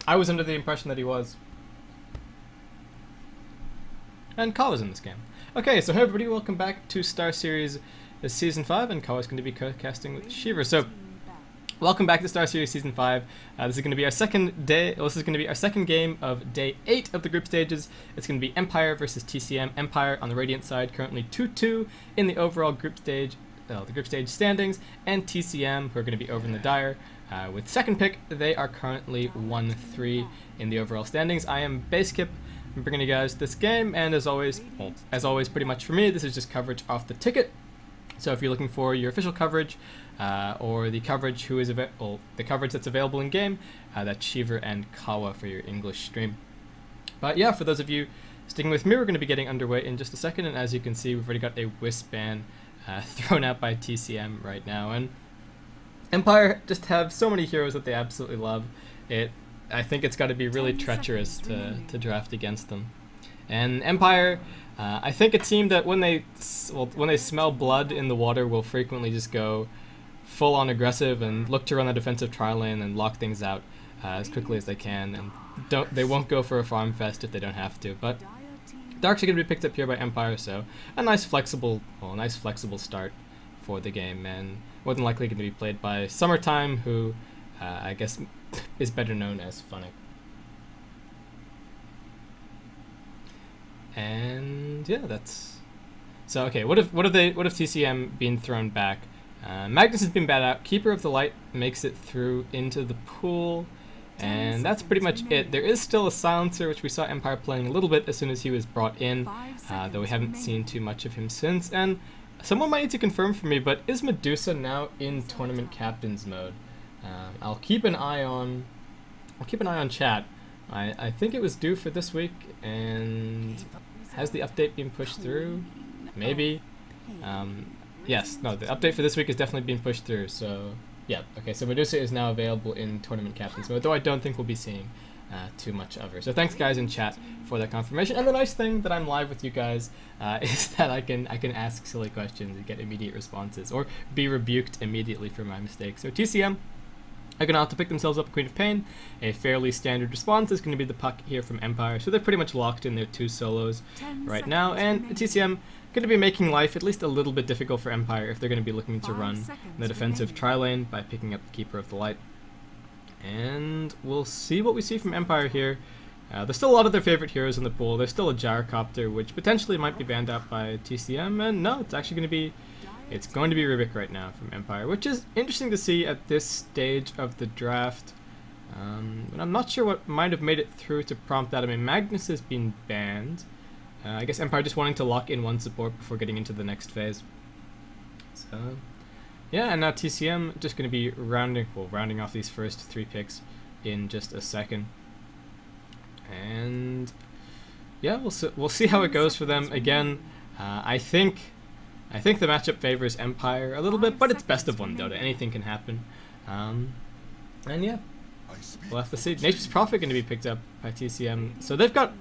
I was under the impression that he was. And Kawa's in this game. Okay, so hey everybody, welcome back to Starseries Season 5, and Kawa's going to be co-casting with Shiver. So, welcome back to Starseries Season 5. This is going to be our second day, well, this is going to be our second game of Day 8 of the group stages. It's going to be Empire versus TCM. Empire on the Radiant side, currently 2-2 in the overall group stage, the group stage standings, and TCM, who are going to be over in the Dire. With second pick, they are currently 1-3 in the overall standings. I am Basekip. I'm bringing you guys this game, and as always, pretty much for me, this is just coverage off the ticket. So if you're looking for your official coverage, or the coverage the coverage that's available in game, that's Shiver and Kawa for your English stream. But yeah, for those of you sticking with me, we're going to be getting underway in just a second, and as you can see, we've already got a Wisp ban thrown out by TCM right now, and Empire just have so many heroes that they absolutely love. I think it's got to be really treacherous to draft against them. And Empire, I think a team that when they smell blood in the water will frequently just go full on aggressive and look to run the defensive tri lane and lock things out as quickly as they can, and they won't go for a farm fest if they don't have to. But Darks are going to be picked up here by Empire, so a nice flexible start for the game, and more than likely going to be played by Summertime, who I guess is better known as Funnick. And yeah, that's so okay. What if TCM been thrown back? Magnus has been bad out. Keeper of the Light makes it through into the pool, and that's pretty much it. There is still a Silencer, which we saw Empire playing a little bit as soon as he was brought in, though we haven't seen too much of him since. And someone might need to confirm for me, but is Medusa now in tournament captains mode? I'll keep an eye on chat. I think it was due for this week, and has the update been pushed through? Maybe. Yes, no, the update for this week is definitely being pushed through, so yeah. Okay, so Medusa is now available in tournament captains mode, though I don't think we'll be seeing too much of her. So thanks guys in chat for that confirmation. And the nice thing that I'm live with you guys is that I can ask silly questions and get immediate responses, or be rebuked immediately for my mistakes. So TCM are going to have to pick themselves up a Queen of Pain. A fairly standard response is going to be the puck here from Empire, so they're pretty much locked in their two solos right now, and TCM going to be making life at least a little bit difficult for Empire if they're going to be looking to run the defensive tri lane by picking up the Keeper of the Light. And we'll see what we see from Empire here. There's still a lot of their favorite heroes in the pool. There's still a Gyrocopter, which potentially might be banned out by TCM, and no, it's actually going to be Rubik right now from Empire, which is interesting to see at this stage of the draft. But I'm not sure what might have made it through to prompt that. I mean, Magnus has been banned. I guess Empire just wanting to lock in one support before getting into the next phase. So, yeah, and now TCM just going to be rounding off these first three picks in just a second. And yeah, we'll see how it goes for them. Again, I think the matchup favors Empire a little bit, but it's best of one Dota. Anything can happen. And yeah, we'll have to see. Nature's Prophet going to be picked up by TCM. So they've got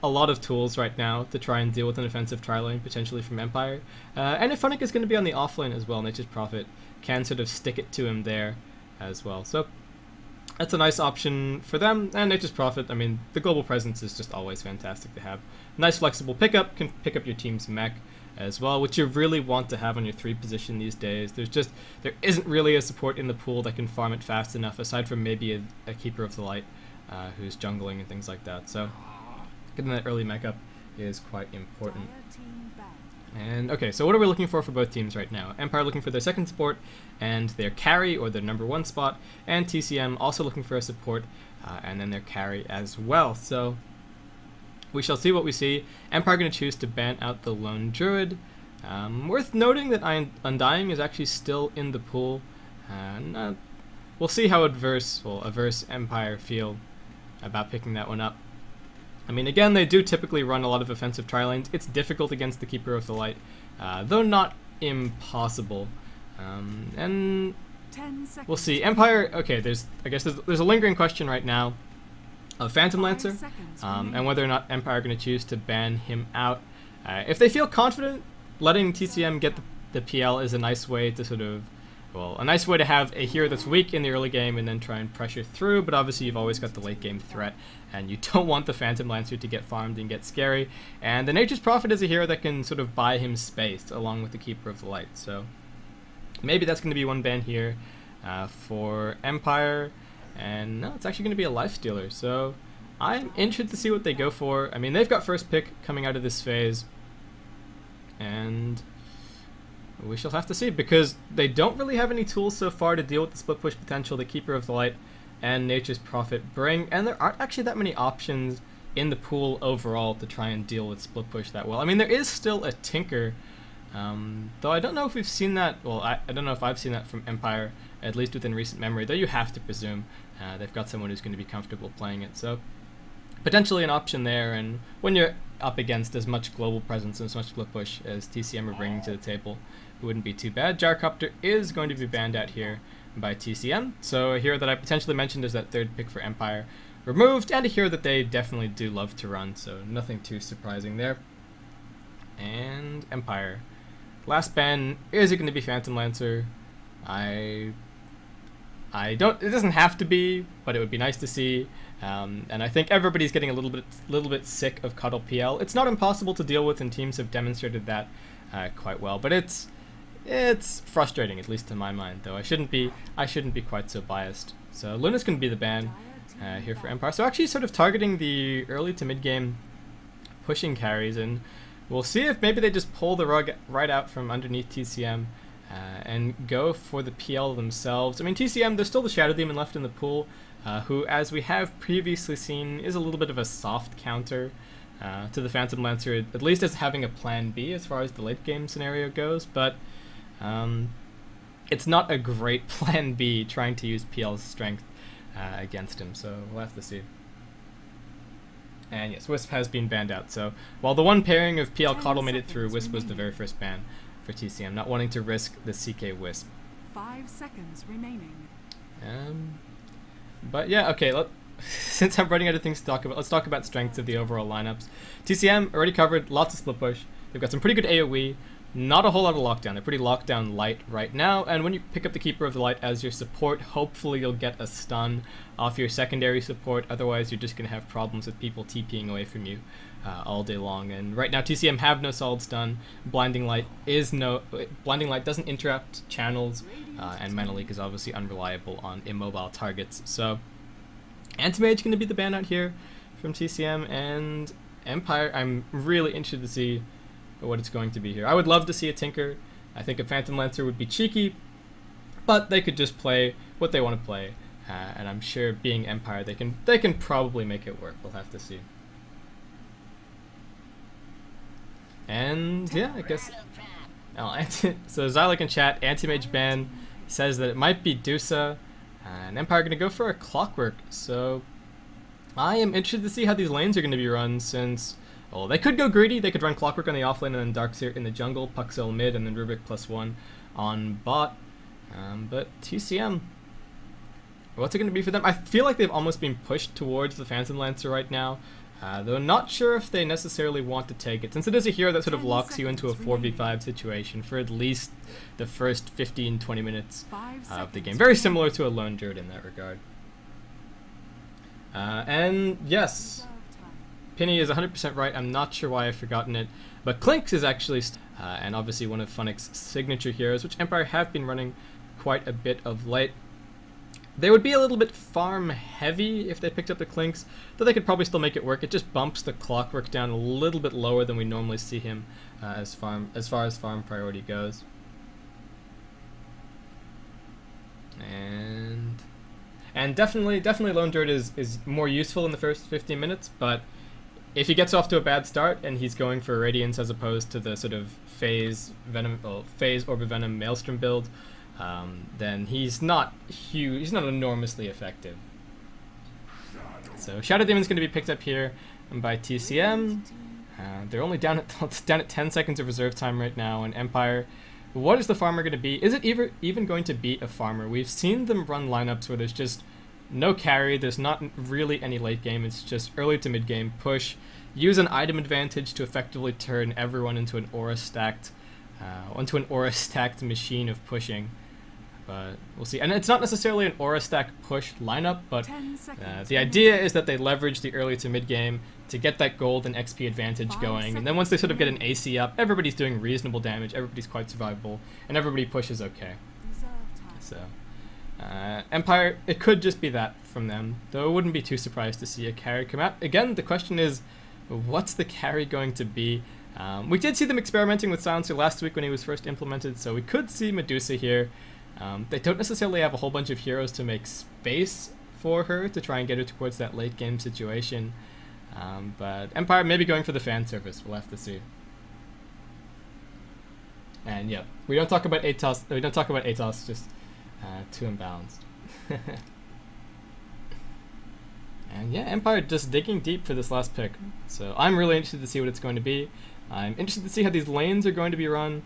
a lot of tools right now to try and deal with an offensive tri lane, potentially from Empire. And if Funnick is going to be on the offlane as well, Nature's Prophet can sort of stick it to him there as well. So that's a nice option for them. And Nature's Prophet, I mean, the global presence is just always fantastic to have. Nice flexible pickup, can pick up your team's mech as well, which you really want to have on your 3 position these days. There isn't really a support in the pool that can farm it fast enough, aside from maybe a Keeper of the Light who's jungling and things like that. So getting that early mech up is quite important. And okay, so what are we looking for both teams right now? Empire looking for their second support and their carry, or their #1 spot, and TCM also looking for a support and then their carry as well. So we shall see what we see. Empire going to choose to ban out the Lone Druid. Worth noting that Undying is actually still in the pool. And we'll see how averse Empire feel about picking that one up. I mean, again, they do typically run a lot of offensive tri lanes. It's difficult against the Keeper of the Light, though not impossible. And we'll see. Empire, okay, I guess there's a lingering question right now of Phantom Lancer, and whether or not Empire are going to choose to ban him out. If they feel confident, letting TCM get the PL is a nice way to sort of well, a nice way to have a hero that's weak in the early game and then try and pressure through, but obviously you've always got the late game threat, and you don't want the Phantom Lancer to get farmed and get scary. And the Nature's Prophet is a hero that can sort of buy him space along with the Keeper of the Light, so maybe that's going to be one ban here for Empire. And no, it's actually going to be a Lifestealer, so I'm interested to see what they go for. I mean, they've got first pick coming out of this phase, and we shall have to see, because they don't really have any tools so far to deal with the split push potential the Keeper of the Light and Nature's Prophet bring, and there aren't actually that many options in the pool overall to try and deal with split push that well. I mean, there is still a Tinker, though I don't know if we've seen that, well, I don't know if I've seen that from Empire, at least within recent memory, though you have to presume they've got someone who's going to be comfortable playing it, so potentially an option there. And when you're up against as much global presence and as much split push as TCM are bringing to the table, it wouldn't be too bad. Gyrocopter is going to be banned out here by TCM, so a hero that I potentially mentioned is that third pick for Empire removed, and a hero that they definitely do love to run, so nothing too surprising there. And Empire. Last ban, is it going to be Phantom Lancer? I don't, it doesn't have to be, but it would be nice to see. And I think everybody's getting a little bit sick of Cuddle PL. It's not impossible to deal with, and teams have demonstrated that quite well. But it's frustrating, at least in my mind. Though I shouldn't be quite so biased. So Luna's going to be the ban here for Empire. So actually, sort of targeting the early to mid game pushing carries, and we'll see if maybe they just pull the rug right out from underneath TCM. And go for the PL themselves. I mean, TCM, there's still the Shadow Demon left in the pool, who, as we have previously seen, is a little bit of a soft counter to the Phantom Lancer, at least as having a plan B as far as the late game scenario goes, but it's not a great plan B trying to use PL's strength against him, so we'll have to see. And yes, Wisp has been banned out, so while the one pairing of PL Coddle made it through, Wisp was the very first ban for TCM, not wanting to risk the CK Wisp. 5 seconds remaining. But yeah, okay, since I'm running out of things to talk about, let's talk about strengths of the overall lineups. TCM, already covered, lots of split push. They've got some pretty good AoE, not a whole lot of lockdown. They're pretty lockdown light right now, and when you pick up the Keeper of the Light as your support, hopefully you'll get a stun off your secondary support, otherwise you're just going to have problems with people TPing away from you all day long. And right now TCM have no solid stun, Blinding Light doesn't interrupt channels, and Mana Leak is obviously unreliable on immobile targets. So Anti-Mage going to be the ban out here from TCM, and Empire, I'm really interested to see what it's going to be here. I would love to see a Tinker. I think a Phantom Lancer would be cheeky, but they could just play what they want to play, and I'm sure being Empire, they can probably make it work. We'll have to see. And yeah, I guess. So Xylic in chat, Anti-Mage ban says that it might be Dusa, and Empire going to go for a Clockwork. So I am interested to see how these lanes are going to be run, since, well, they could go greedy. They could run Clockwork on the offlane and then Darkseer in the jungle, Puxel mid, and then Rubik +1 on bot. But TCM, what's it going to be for them? I feel like they've almost been pushed towards the Phantom Lancer right now, though not sure if they necessarily want to take it, since it is a hero that sort of locks you into a 4v5 situation for at least the first 15-20 minutes of the game. Very similar to a Lone Druid in that regard. And yes, Penny is 100% right. I'm not sure why I've forgotten it, but Clinks is actually, and obviously one of Funnick's signature heroes, which Empire have been running quite a bit of late. They would be a little bit farm heavy if they picked up the Clinks, though they could probably still make it work. It just bumps the Clockwork down a little bit lower than we normally see him as far as farm priority goes. And definitely Lone Druid is more useful in the first 15 minutes, but if he gets off to a bad start and he's going for Radiance as opposed to the sort of Phase Orb Venom Maelstrom build, then he's not huge. He's not enormously effective. So Shadow Demon's going to be picked up here by TCM. They're only down at 10 seconds of reserve time right now. And Empire, what is the farmer going to be? Is it even going to be a farmer? We've seen them run lineups where there's just no carry. There's not really any late game. It's just early to mid game push. Use an item advantage to effectively turn everyone into an aura stacked machine of pushing. but we'll see. And it's not necessarily an aura stack push lineup, but 10 seconds the idea is that they leverage the early to mid game to get that gold and XP advantage 5 going, and then once they sort of get an seconds AC up, everybody's doing reasonable damage, everybody's quite survivable, and everybody pushes okay. Reserve time. So, Empire, it could just be that from them, though I wouldn't be too surprised to see a carry come out. Again, the question is, what's the carry going to be? We did see them experimenting with Silencer last week when he was first implemented, so we could see Medusa here. They don't necessarily have a whole bunch of heroes to make space for her to try and get her towards that late game situation. But Empire may be going for the fan service. We'll have to see. And yeah, we don't talk about Atos. We don't talk about Atos. Just too imbalanced. And yeah, Empire just digging deep for this last pick. So I'm really interested to see what it's going to be. I'm interested to see how these lanes are going to be run.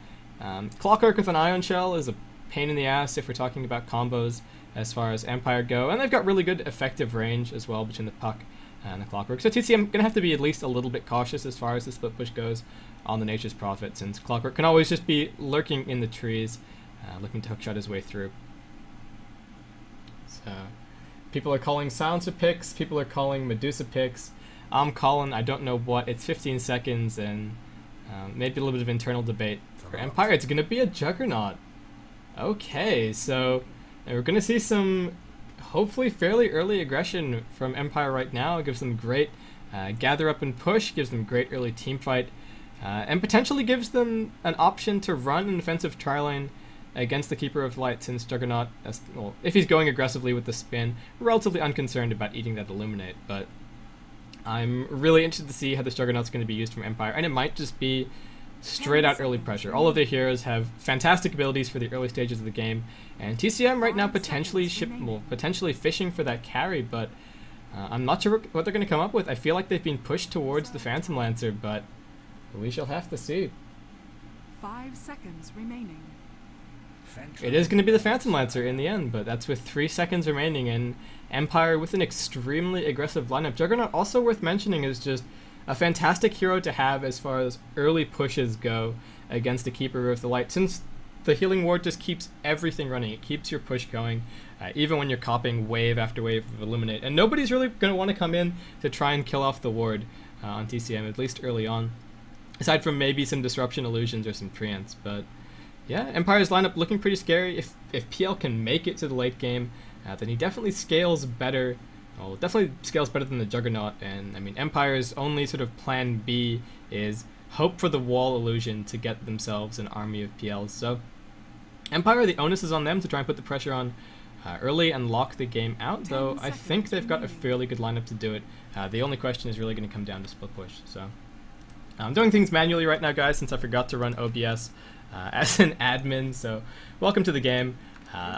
Clockwork with an Ion Shell is a pain in the ass if we're talking about combos as far as Empire go, and they've got really good effective range as well between the Puck and the Clockwork. So TCM gonna have to be at least a little bit cautious as far as the split push goes on the Nature's Prophet, since Clockwork can always just be lurking in the trees, looking to hookshot his way through. So people are calling Silencer picks, people are calling Medusa picks. I'm calling, I don't know what, it's 15 seconds, and maybe a little bit of internal debate. For Empire, it's gonna be a Juggernaut. Okay, so we're going to see some hopefully fairly early aggression from Empire right now. It gives them great gather up and push, gives them great early team fight, and potentially gives them an option to run an offensive tri-lane against the Keeper of Light, since Juggernaut, well, if he's going aggressively with the spin, relatively unconcerned about eating that Illuminate. But I'm really interested to see how this Juggernaut's going to be used from Empire, and it might just be straight out early pressure. All of their heroes have fantastic abilities for the early stages of the game, and TCM right now potentially fishing for that carry, but I'm not sure what they're going to come up with. I feel like they've been pushed towards the Phantom Lancer, but we shall have to see. 5 seconds remaining. It is going to be the Phantom Lancer in the end, but that's with 3 seconds remaining, and Empire with an extremely aggressive lineup. Juggernaut, also worth mentioning, is just a fantastic hero to have as far as early pushes go against the Keeper of the Light, since the Healing Ward just keeps everything running. It keeps your push going, even when you're copying wave after wave of Illuminate. And nobody's really going to want to come in to try and kill off the ward on TCM, at least early on, aside from maybe some Disruption Illusions or some Treants. But yeah, Empire's lineup looking pretty scary. If PL can make it to the late game, then he definitely scales better. Well, definitely scales better than the Juggernaut, and I mean, Empire's only sort of plan B is hope for the wall illusion to get themselves an army of PLs. So Empire, the onus is on them to try and put the pressure on early and lock the game out, though I think they've got a fairly good lineup to do it. The only question is really going to come down to split push. So I'm doing things manually right now, guys, since I forgot to run OBS as an admin, so welcome to the game.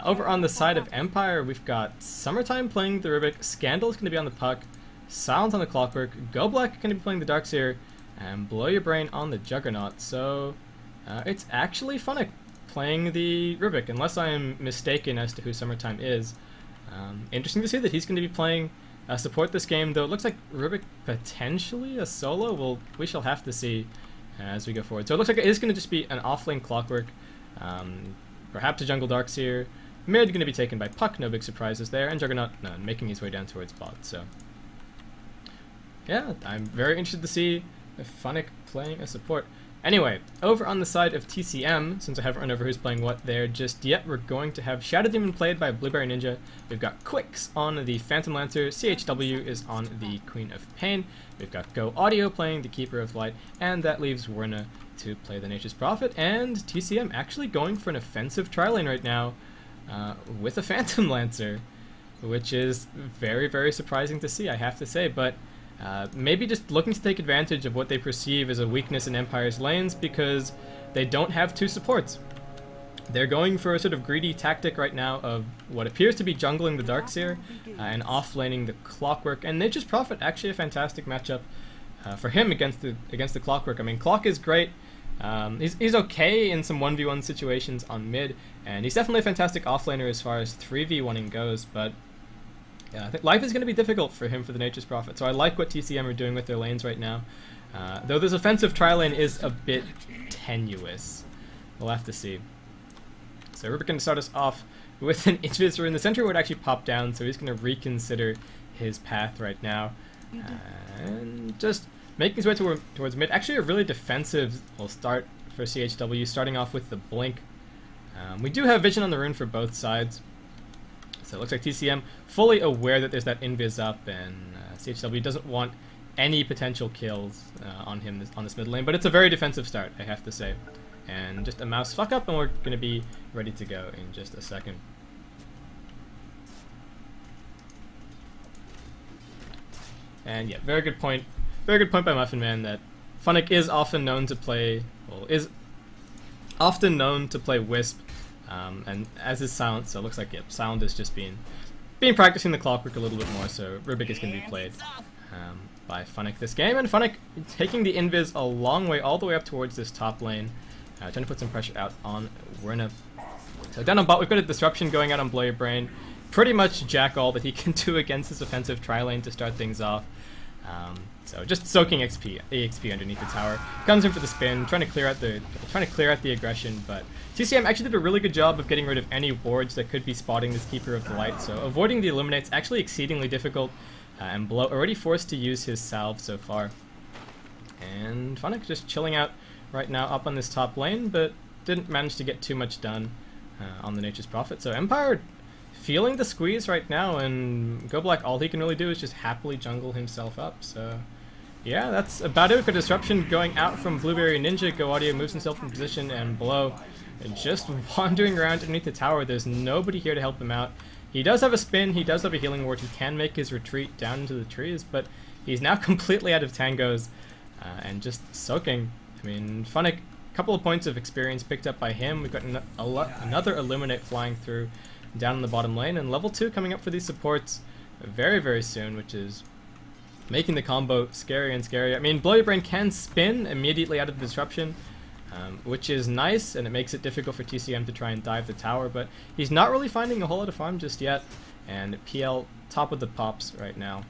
Over on the side of Empire, we've got Summertime playing the Rubik, Scandal is going to be on the Puck, Silent on the Clockwork, Go Black going to be playing the Darkseer, and Blow Your Brain on the Juggernaut. So it's actually Funnick playing the Rubik, unless I am mistaken as to who Summertime is. Interesting to see that he's going to be playing support this game, though it looks like Rubik potentially a solo. Well, we shall have to see as we go forward. So it looks like it is going to just be an off-lane Clockwork. Perhaps a Jungle Darkseer. Mid going to be taken by Puck, no big surprises there, and Juggernaut making his way down towards bot. So yeah, I'm very interested to see Funnick playing a support. Anyway, over on the side of TCM, since I haven't run over who's playing what there just yet, we're going to have Shadow Demon played by Blueberry Ninja. We've got Quicks on the Phantom Lancer, CHW is on the Queen of Pain. We've got Go Audio playing the Keeper of Light, and that leaves Werna to play the Nature's Prophet, and TCM actually going for an offensive tri-lane right now with a Phantom Lancer, which is very, very surprising to see, I have to say, but maybe just looking to take advantage of what they perceive as a weakness in Empire's lanes, because they don't have two supports. They're going for a sort of greedy tactic right now of what appears to be jungling the Darkseer and off-laning the Clockwork, and Nature's Prophet actually a fantastic matchup for him against the Clockwork. I mean, Clock is great. He's okay in some 1v1 situations on mid, and he's definitely a fantastic offlaner as far as 3v1ing goes, but yeah, I think life is going to be difficult for him for the Nature's Prophet, so I like what TCM are doing with their lanes right now. Though this offensive tri-lane is a bit tenuous. We'll have to see. So we're going to start us off with an invis rune. The center would actually pop down, so he's going to reconsider his path right now. And just making his way towards mid. Actually a really defensive start for CHW, starting off with the blink. We do have vision on the rune for both sides. So it looks like TCM fully aware that there's that invis up, and CHW doesn't want any potential kills on him on this mid lane. But it's a very defensive start, I have to say. And just a mouse fuck up, and we're going to be ready to go in just a second. And yeah, very good point by Muffin Man that Funnick is often known to play, Wisp, and as is Silent, so it looks like Silent has just been practicing the Clockwork a little bit more, so Rubik is going to be played by Funnick this game, and Funnick taking the invis a long way, all the way up towards this top lane, trying to put some pressure out on Werner. So down on bot, we've got a disruption going out on Blow Your Brain. Pretty much jack all that he can do against this offensive tri-lane to start things off. So just soaking EXP underneath the tower. Comes in for the spin, trying to clear out the aggression, but TCM actually did a really good job of getting rid of any wards that could be spotting this Keeper of the Light. So avoiding the Illuminate's actually exceedingly difficult, and Blow already forced to use his salve so far. And Funnick just chilling out right now up on this top lane, but didn't manage to get too much done on the Nature's Prophet. So Empire feeling the squeeze right now, and Go Black, all he can really do is just happily jungle himself up. So yeah, that's about it. We've got disruption going out from Blueberry Ninja. Go Audio moves himself in position, and Blow just wandering around underneath the tower. There's nobody here to help him out. He does have a spin, he does have a healing ward, he can make his retreat down into the trees, but he's now completely out of tangos and just soaking. I mean, Funnick, a couple of points of experience picked up by him. We've got another Illuminate flying through down in the bottom lane, and level 2 coming up for these supports very, very soon, which is making the combo scarier and scarier. I mean, Blow Your Brain can spin immediately out of the disruption, which is nice, and it makes it difficult for TCM to try and dive the tower, but he's not really finding a whole lot of farm just yet, and PL top of the pops right now.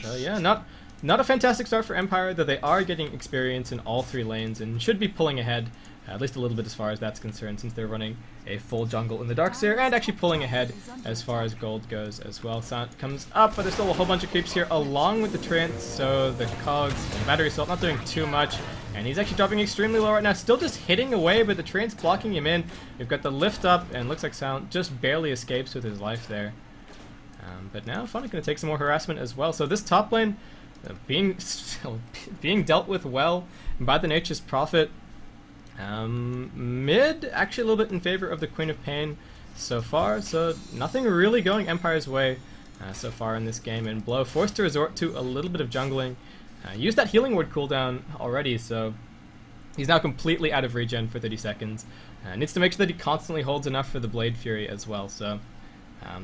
So yeah, not a fantastic start for Empire, though they are getting experience in all three lanes and should be pulling ahead, at least a little bit as far as that's concerned, since they're running a full jungle in the Darkseer, and actually pulling ahead as far as gold goes as well. Silent comes up, but there's still a whole bunch of creeps here along with the Trance, so the Cogs and Battery Assault not doing too much, and he's actually dropping extremely low right now, still just hitting away, but the Trance blocking him in. We've got the lift up, and looks like Silent just barely escapes with his life there. But now Funnick going to take some more harassment as well, so this top lane being dealt with well by the Nature's Prophet. Mid actually a little bit in favor of the Queen of Pain so far, so nothing really going Empire's way so far in this game, and Blow forced to resort to a little bit of jungling. Used that healing ward cooldown already, so he's now completely out of regen for 30 seconds. Needs to make sure that he constantly holds enough for the Blade Fury as well, so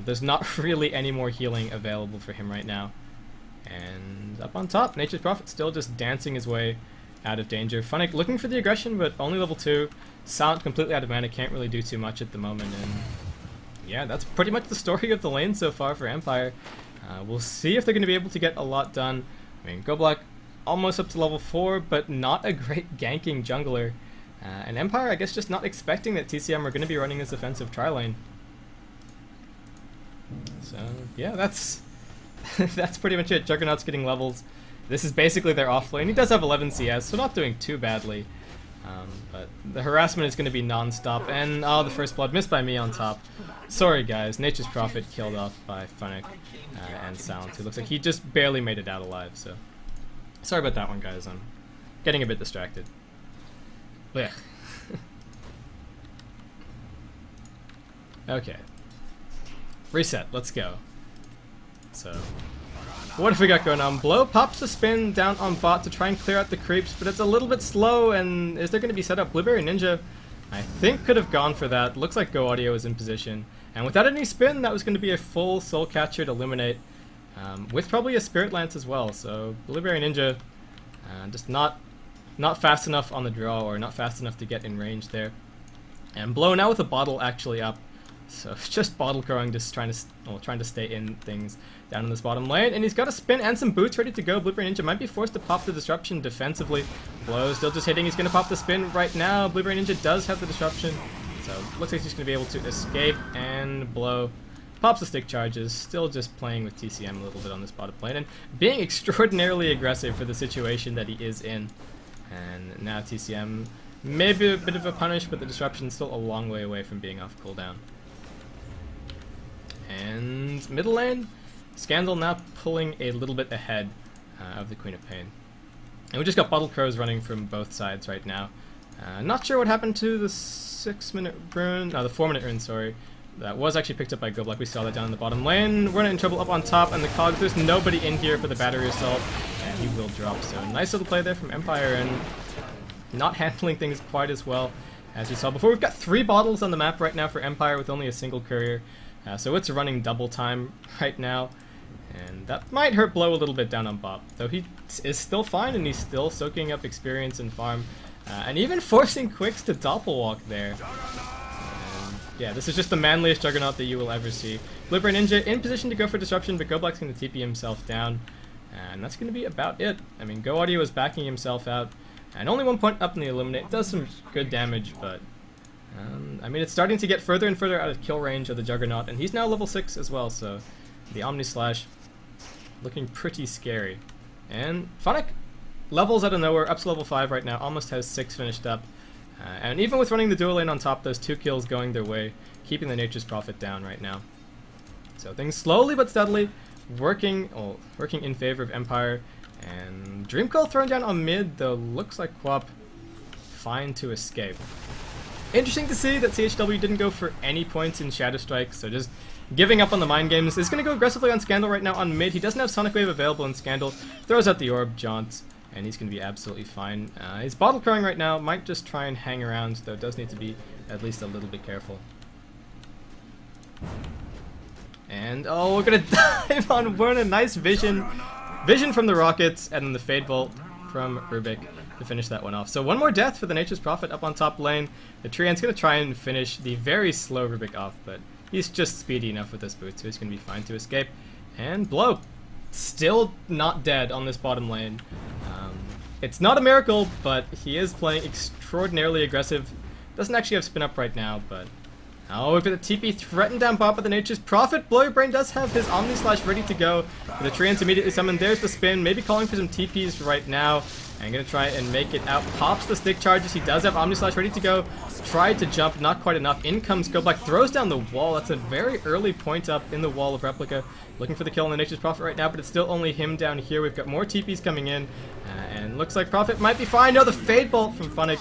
there's not really any more healing available for him right now. And up on top, Nature's Prophet still just dancing his way out of danger. Funnick looking for the aggression, but only level 2. Silent completely out of mana, can't really do too much at the moment. And yeah, that's pretty much the story of the lane so far for Empire. We'll see if they're going to be able to get a lot done. I mean, Go Black almost up to level 4, but not a great ganking jungler. And Empire, I guess, just not expecting that TCM are going to be running this offensive tri-lane. So yeah, that's that's pretty much it. Juggernaut's getting levels. This is basically their off lane. He does have 11 CS, so not doing too badly. But the harassment is going to be non-stop. And oh, the first blood missed by me on top. Sorry guys, Nature's Prophet killed off by Funnick and Silent. It looks like he just barely made it out alive, so sorry about that one guys, I'm getting a bit distracted. Blech. Okay. Reset, let's go. So, what have we got going on? Blow pops the spin down on bot to try and clear out the creeps, but it's a little bit slow, and is there going to be set up? Blueberry Ninja, I think, could have gone for that. Looks like Go Audio is in position. And without any spin, that was going to be a full Soul Catcher to eliminate, with probably a Spirit Lance as well. So, Blueberry Ninja, just not fast enough on the draw, or not fast enough to get in range there. And Blow now with a bottle actually up. So just bottle growing, just trying to stay in things down in this bottom lane, and he's got a spin and some boots ready to go. Blueberry Ninja might be forced to pop the disruption defensively. Blow still just hitting. He's gonna pop the spin right now. Blueberry Ninja does have the disruption. So looks like he's going to be able to escape and blow. Pops the stick charges, still just playing with TCM a little bit on this bottom lane, and being extraordinarily aggressive for the situation that he is in. And now TCM, maybe a bit of a punish, but the disruption's still a long way away from being off cooldown. And middle lane, Scandal now pulling a little bit ahead of the Queen of Pain. And we just got Bottle Crows running from both sides right now. Not sure what happened to the 6-minute rune, no, the 4-minute rune, sorry. That was actually picked up by Goblak. We saw that down in the bottom lane. We're not in trouble up on top, and the cogs. There's nobody in here for the battery assault, and he will drop. So nice little play there from Empire, and not handling things quite as well as we saw before. We've got 3 bottles on the map right now for Empire with only a single courier, so it's running double time right now, and that might hurt Blow a little bit down on bot. Though he is still fine, and he's still soaking up experience and farm, and even forcing Quicks to doppelwalk there. Yeah, this is just the manliest Juggernaut that you will ever see. Blipper Ninja in position to go for disruption, but Goblak's going to TP himself down. And that's going to be about it. I mean, Go Audio is backing himself out. And only 1 point up in the Illuminate. Does some good damage, but... I mean, it's starting to get further and further out of kill range of the Juggernaut. And he's now level 6 as well, so... The Omni Slash looking pretty scary. And Funnick levels out of nowhere, up to level 5 right now. Almost has 6 finished up. And even with running the dual lane on top, those 2 kills going their way, keeping the Nature's Prophet down right now. So things slowly but steadily working in favor of Empire. And Dream Coil thrown down on mid, though looks like Quap fine to escape. Interesting to see that CHW didn't go for any points in Shadow Strike, so just giving up on the mind games. Is going to go aggressively on Scandal right now on mid. He doesn't have Sonic Wave available in Scandal. Throws out the orb, jaunts. And he's going to be absolutely fine. He's bottle crowing right now. Might just try and hang around, though does need to be at least a little bit careful. And, oh, we're going to dive on Werner. Nice vision. Vision from the Rockets, and then the Fade Bolt from Rubik to finish that one off. So one more death for the Nature's Prophet up on top lane. The Treant's going to try and finish the very slow Rubik off, but he's just speedy enough with this boot, so he's going to be fine to escape. And Blow. Still not dead on this bottom lane. It's not a miracle, but he is playing extraordinarily aggressive. Doesn't actually have spin up right now, but... Oh, we've got the TP threatened down bot by the Nature's Prophet. Blow Your Brain does have his Omni Slash ready to go. The Treants immediately summoned. There's the spin. Maybe calling for some TPs right now. And gonna try and make it out. Pops the stick charges. He does have Omni Slash ready to go. Tried to jump, not quite enough. In comes Goblak, throws down the wall. That's a very early point up in the wall of Replica. Looking for the kill on the Nature's Prophet right now, but it's still only him down here. We've got more TPs coming in, and looks like Prophet might be fine. No, the Fade Bolt from Funnick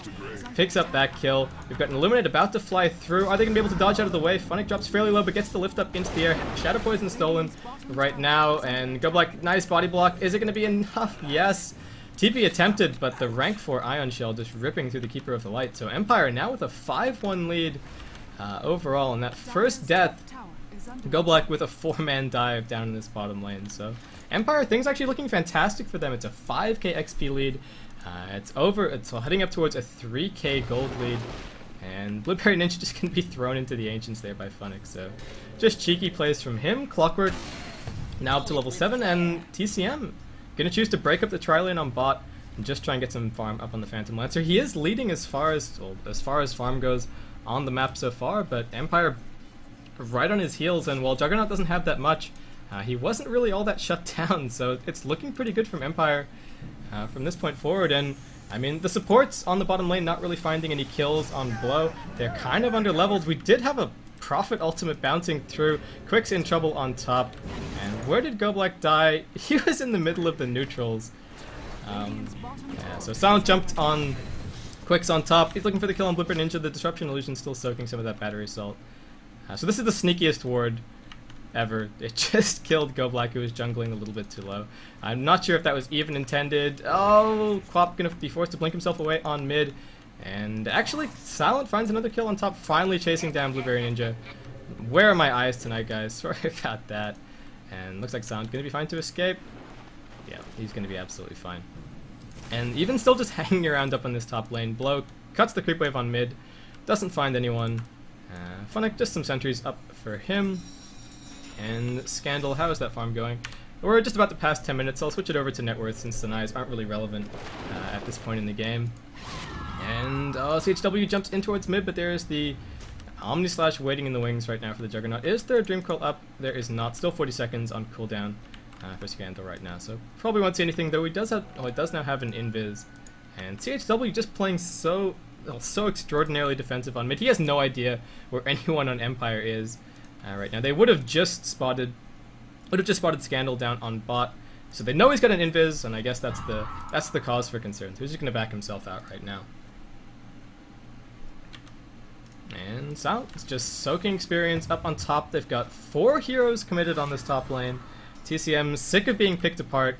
picks up that kill. We've got an Illuminate about to fly through. Are they going to be able to dodge out of the way? Funnick drops fairly low, but gets the lift up into the air. Shadow Poison stolen right now, and Goblak, nice body block. Is it going to be enough? Yes. TP attempted, but the rank 4 Ion Shell just ripping through the Keeper of the Light. So Empire now with a 5-1 lead overall, and that first death, Goblak with a 4-man dive down in this bottom lane. So Empire, things actually looking fantastic for them. It's a 5k XP lead. It's heading up towards a 3k gold lead. And Blueberry Ninja just going to be thrown into the Ancients there by Funnick. So just cheeky plays from him. Clockwork now up to level 7, and TCM going to choose to break up the tri-lane on bot and just try and get some farm up on the Phantom Lancer. He is leading as far as farm goes on the map so far, but Empire right on his heels, and while Juggernaut doesn't have that much, he wasn't really all that shut down, so it's looking pretty good from Empire from this point forward. And I mean, the supports on the bottom lane not really finding any kills on Blow. They're kind of under leveled. We did have a Prophet ultimate bouncing through. Quick's in trouble on top. And where did Goblak die? He was in the middle of the neutrals. Yeah, so Silent jumped on Quick's on top. He's looking for the kill on Blipper Ninja. The Disruption Illusion still soaking some of that battery assault. So this is the sneakiest ward ever. It just killed Goblak, who was jungling a little bit too low. I'm not sure if that was even intended. Oh, Quap gonna be forced to blink himself away on mid. And actually, Silent finds another kill on top, finally chasing down Blueberry Ninja. Where are my eyes tonight, guys? Sorry about that. And looks like Silent gonna be fine to escape. Yeah, he's gonna be absolutely fine. And even still just hanging around up on this top lane. Blow cuts the creep wave on mid, doesn't find anyone. Funnick, just some sentries up for him. And Scandal, how is that farm going? We're just about to pass 10 minutes, so I'll switch it over to net worth since the knives aren't really relevant at this point in the game. And CHW jumps in towards mid, but there's the Omni Slash waiting in the wings right now for the Juggernaut. Is there a Dream Coil up? There is not. Still 40 seconds on cooldown for Scandal right now. So probably won't see anything, though he does have, well, he does now have an Invis. And CHW just playing so extraordinarily defensive on mid. He has no idea where anyone on Empire is right now. They would have just spotted Scandal down on bot. So they know he's got an Invis, and I guess that's the cause for concern. So he's just going to back himself out right now. And Silent's just soaking experience up on top. They've got 4 heroes committed on this top lane. TCM sick of being picked apart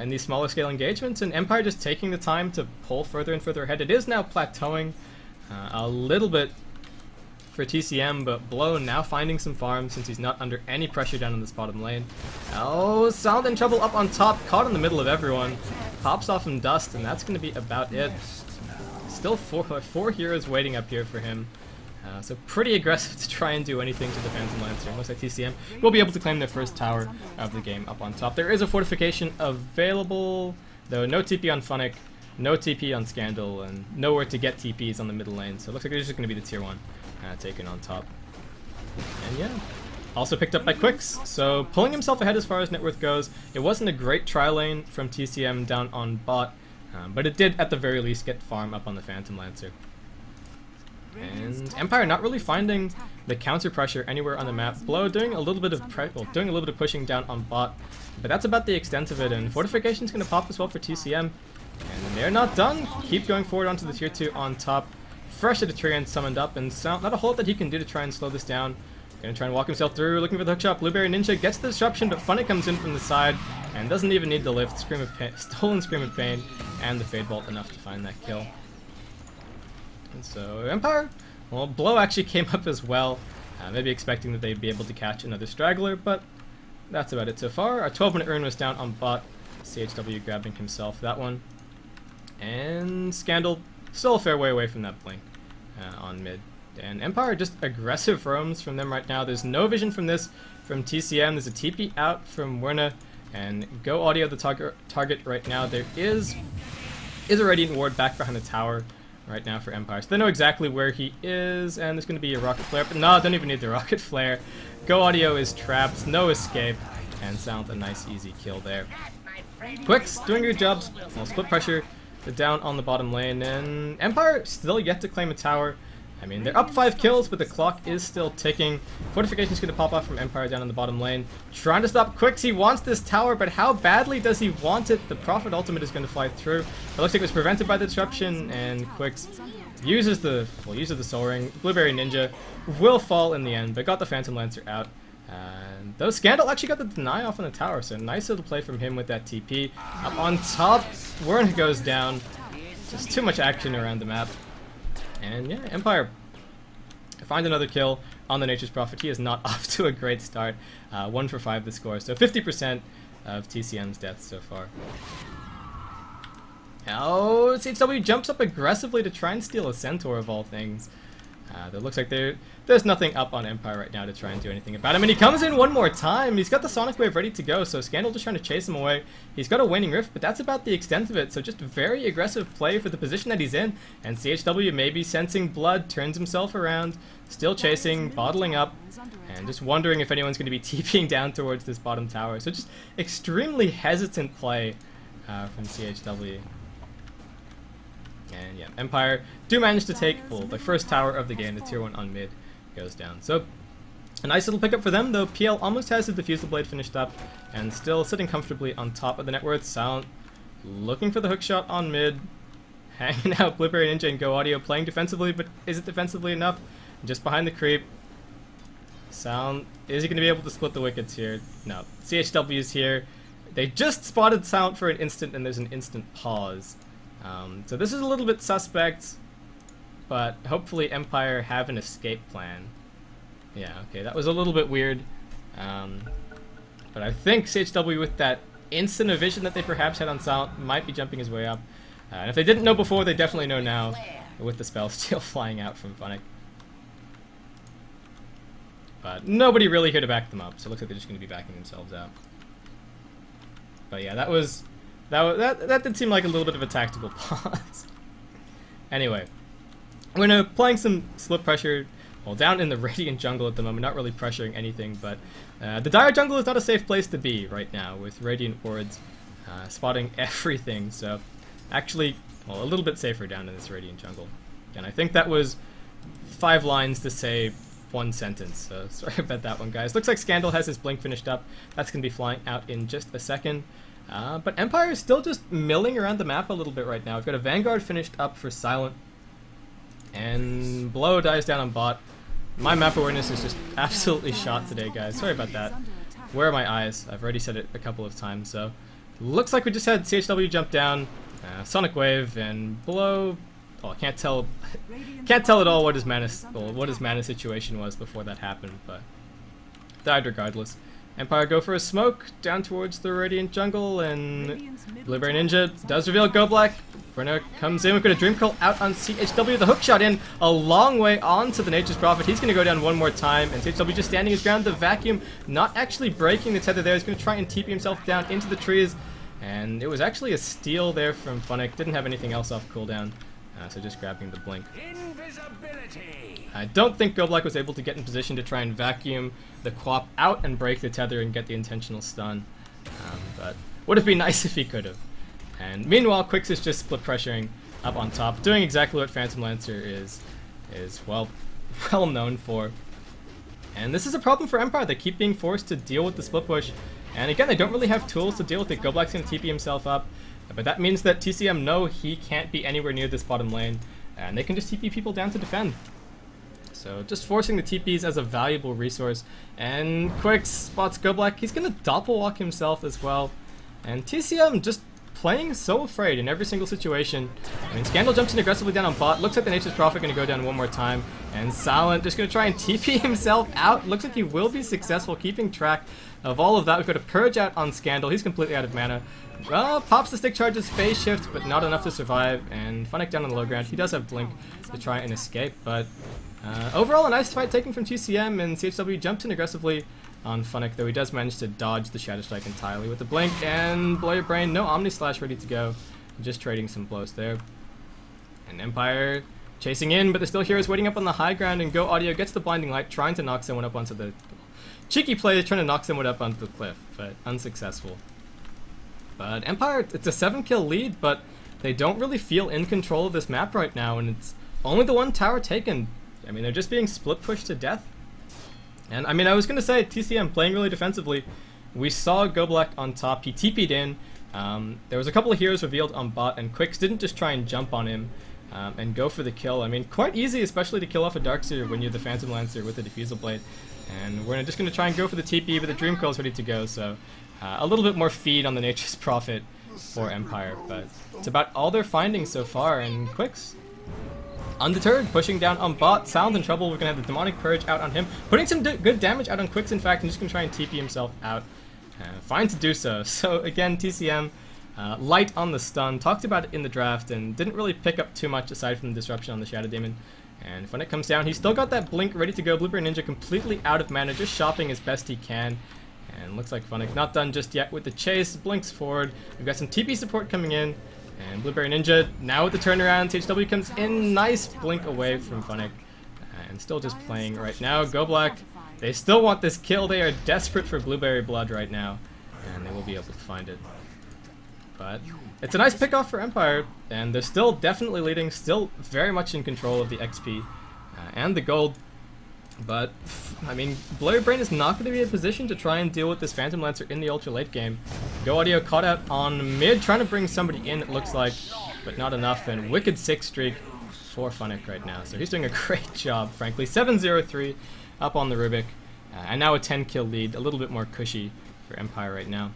in these smaller scale engagements, and Empire just taking the time to pull further and further ahead. It is now plateauing a little bit for TCM, but Blow now finding some farms since he's not under any pressure down in this bottom lane. Oh, Silent in trouble up on top, caught in the middle of everyone. Pops off some dust, and that's going to be about it. Still four heroes waiting up here for him. So pretty aggressive to try and do anything to the Phantom Lancer. Looks like TCM will be able to claim their first tower of the game up on top. There is a fortification available, though no TP on Funnick, no TP on Scandal, and nowhere to get TPs on the middle lane. So it looks like there's just going to be the tier 1 taken on top. And yeah, also picked up by Quicks, so pulling himself ahead as far as net worth goes. It wasn't a great tri lane from TCM down on bot, but it did at the very least get farm up on the Phantom Lancer. And Empire not really finding the counter pressure anywhere on the map. Blow doing a little bit of pushing down on bot, but that's about the extent of it. And fortification's going to pop as well for TCM, and they're not done. Keep going forward onto the tier 2 on top. Fresh Treant summoned up, and not a whole lot that he can do to try and slow this down. Gonna try and walk himself through, looking for the hookshot. Blueberry Ninja gets the disruption, but Funny comes in from the side and doesn't even need the lift. Stolen Scream of Pain, and the Fade Bolt enough to find that kill. And so Empire, well, Blow actually came up as well, maybe expecting that they'd be able to catch another straggler, but that's about it so far. Our 12-minute rune was down on bot. CHW grabbing himself that one, and Scandal still a fair way away from that blink on mid. And Empire just aggressive roams from them right now. There's no vision from this from TCM. There's a TP out from Werner, and Go Audio the target right now. There is a Radiant Ward back behind the tower right now for Empire, so they know exactly where he is, and there's going to be a Rocket Flare, but no, don't even need the Rocket Flare. Go Audio is trapped, no escape, and Silent a nice easy kill there. Quicks doing good jobs. Well, split pressure down on the bottom lane, and Empire still yet to claim a tower. I mean, they're up 5 kills, but the clock is still ticking. Fortification's going to pop off from Empire down on the bottom lane. Trying to stop Quicks. He wants this tower, but how badly does he want it? The Prophet ultimate is going to fly through. It looks like it was prevented by the disruption, and Quicks uses the Soul Ring. Blueberry Ninja will fall in the end, but got the Phantom Lancer out. And though Scandal actually got the deny off on the tower, so nice little play from him with that TP. Up on top, Werner goes down. Just too much action around the map. And yeah, Empire find another kill on the Nature's Prophet. He is not off to a great start. 1 for 5 the score, so 50% of TCM's deaths so far. Oh, CHW jumps up aggressively to try and steal a Centaur of all things. It looks like there's nothing up on Empire right now to try and do anything about him. And he comes in one more time. He's got the Sonic Wave ready to go, so Scandal just trying to chase him away. He's got a Waning Rift, but that's about the extent of it. So just very aggressive play for the position that he's in. And CHW maybe sensing blood, turns himself around, still chasing, bottling up, and just wondering if anyone's going to be TPing down towards this bottom tower. So just extremely hesitant play from CHW. And yeah, Empire do manage to take, well, the first tower of the game. The tier 1 on mid goes down. So a nice little pickup for them, though. PL almost has the Diffusal Blade finished up and still sitting comfortably on top of the net worth. Silent looking for the hookshot on mid, hanging out Blueberry Ninja and Go Audio playing defensively, but is it defensively enough? Just behind the creep. Silent, is he going to be able to split the wickets here? No. CHW is here. They just spotted Silent for an instant, and there's an instant pause. So this is a little bit suspect, but hopefully Empire have an escape plan. Yeah, okay, that was a little bit weird. But I think CHW, with that instant of vision that they perhaps had on Silent, might be jumping his way up. And if they didn't know before, they definitely know now, with the spell steal flying out from Funnick. But nobody really here to back them up, so it looks like they're just going to be backing themselves out. But yeah, that did seem like a little bit of a tactical pause. Anyway, we're playing some split pressure well, down in the Radiant jungle at the moment, not really pressuring anything, but the Dire jungle is not a safe place to be right now, with Radiant wards spotting everything, so actually, well, a little bit safer down in this Radiant jungle. And I think that was 5 lines to say 1 sentence, so sorry about that one, guys. Looks like Scandal has his blink finished up. That's going to be flying out in just a second. But Empire is still just milling around the map a little bit right now. We've got a Vanguard finished up for Silent, and Blow dies down on bot. My map awareness is just absolutely shot today, guys. Sorry about that. Where are my eyes? I've already said it a couple of times, so looks like we just had CHW jump down, Sonic Wave, and Blow. Oh, I can't tell at all what his mana situation was before that happened, but died regardless. Empire go for a smoke down towards the Radiant jungle, and Blueberry Ninja does reveal Go Black. Bruno comes in, we've got a Dream Coil out on CHW, the hook shot in a long way onto the Nature's Prophet. He's going to go down one more time, and CHW just standing his ground, the vacuum, not actually breaking the tether there. He's going to try and TP himself down into the trees, and it was actually a steal there from Funnick. Didn't have anything else off cooldown, so just grabbing the blink. I don't think Go Black was able to get in position to try and vacuum the Quap out and break the tether and get the intentional stun, but would have been nice if he could have. And meanwhile, Quix is just split pressuring up on top, doing exactly what Phantom Lancer is well known for. And this is a problem for Empire. They keep being forced to deal with the split push, and again, they don't really have tools to deal with it. Go Black's going to TP himself up, but that means that TCM know he can't be anywhere near this bottom lane, and they can just TP people down to defend. So just forcing the TPs as a valuable resource, and Quix spots Go Black. He's going to doppelwalk himself as well, and TCM just playing so afraid in every single situation. I mean, Scandal jumps in aggressively down on bot. Looks like the Nature's Prophet going to go down one more time, and Silent just going to try and TP himself out. Looks like he will be successful keeping track of all of that. We've got a Purge out on Scandal. He's completely out of mana. Pops the stick charges, phase shift, but not enough to survive, and Funnick down on the low ground. He does have Blink to try and escape, but overall a nice fight taken from TCM, and CHW jumped in aggressively on Funnick, though he does manage to dodge the Shadow Strike entirely with the Blink, and Blow Your Brain, no Omni Slash ready to go, just trading some blows there. And Empire chasing in, but there's still heroes waiting up on the high ground, and Go Audio gets the Blinding Light, trying to knock someone up onto the... Cheeky play, trying to knock someone up onto the cliff, but unsuccessful. But Empire, it's a 7-kill lead, but they don't really feel in control of this map right now, and it's only the one tower taken. I mean, they're just being split pushed to death. And I mean, I was going to say, TCM playing really defensively. We saw Go Black on top, he TP'd in. There was a couple of heroes revealed on bot, and Quix didn't just try and jump on him and go for the kill. I mean, quite easy, especially to kill off a Darkseer when you're the Phantom Lancer with a Diffusal Blade. And we're just going to try and go for the TP, but the Dream Coil's ready to go, so a little bit more feed on the Nature's Prophet for Empire, but it's about all they're finding so far, and Quix, undeterred, pushing down on bot. Silent in trouble. We're going to have the Demonic Purge out on him, putting some good damage out on Quix, in fact, and just going to try and TP himself out. Fine to do so. So again, TCM, light on the stun, talked about it in the draft, and didn't really pick up too much aside from the disruption on the Shadow Demon. And when it comes down, he's still got that Blink ready to go. Blueberry Ninja completely out of mana, just shopping as best he can. And looks like Funnick not done just yet with the chase. Blinks forward. We've got some TP support coming in. And Blueberry Ninja now with the turnaround. THW comes in. Nice blink away from Funnick. And still just playing right now. Go Black. They still want this kill. They are desperate for Blueberry Blood right now. And they will be able to find it. But it's a nice pick-off for Empire. And they're still definitely leading. Still very much in control of the XP and the gold. But, I mean, Blow Your Brain is not going to be in a position to try and deal with this Phantom Lancer in the ultra late game. Go Audio caught out on mid, trying to bring somebody in, it looks like, but not enough, and wicked 6 streak for Funnick right now. So he's doing a great job, frankly. 7-0-3 up on the Rubik, and now a 10-kill lead, a little bit more cushy for Empire right now.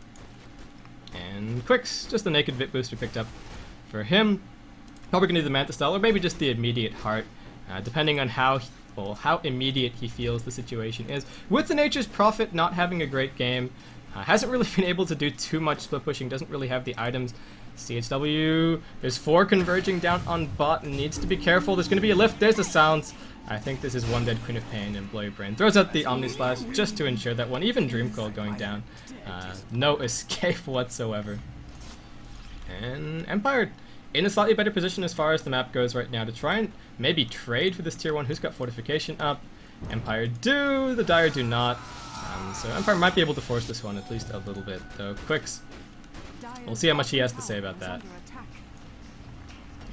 And Quix, just the naked Vit booster picked up for him. Probably going to do the Manta Style, or maybe just the immediate heart, depending on how immediate he feels the situation is. With the Nature's Prophet not having a great game, hasn't really been able to do too much split pushing, doesn't really have the items. CHW, there's 4 converging down on bot, and needs to be careful. There's going to be a lift, there's the sounds. I think this is one dead Queen of Pain, and Blow Your Brain throws out the Omni Slash just to ensure that one. Even Dream Coil going down. No escape whatsoever. And Empire in a slightly better position as far as the map goes right now to try and maybe trade for this tier 1 who's got Fortification up. Empire do. The Dire do not. So Empire might be able to force this one at least a little bit, though. Quicks, we'll see how much he has to say about that.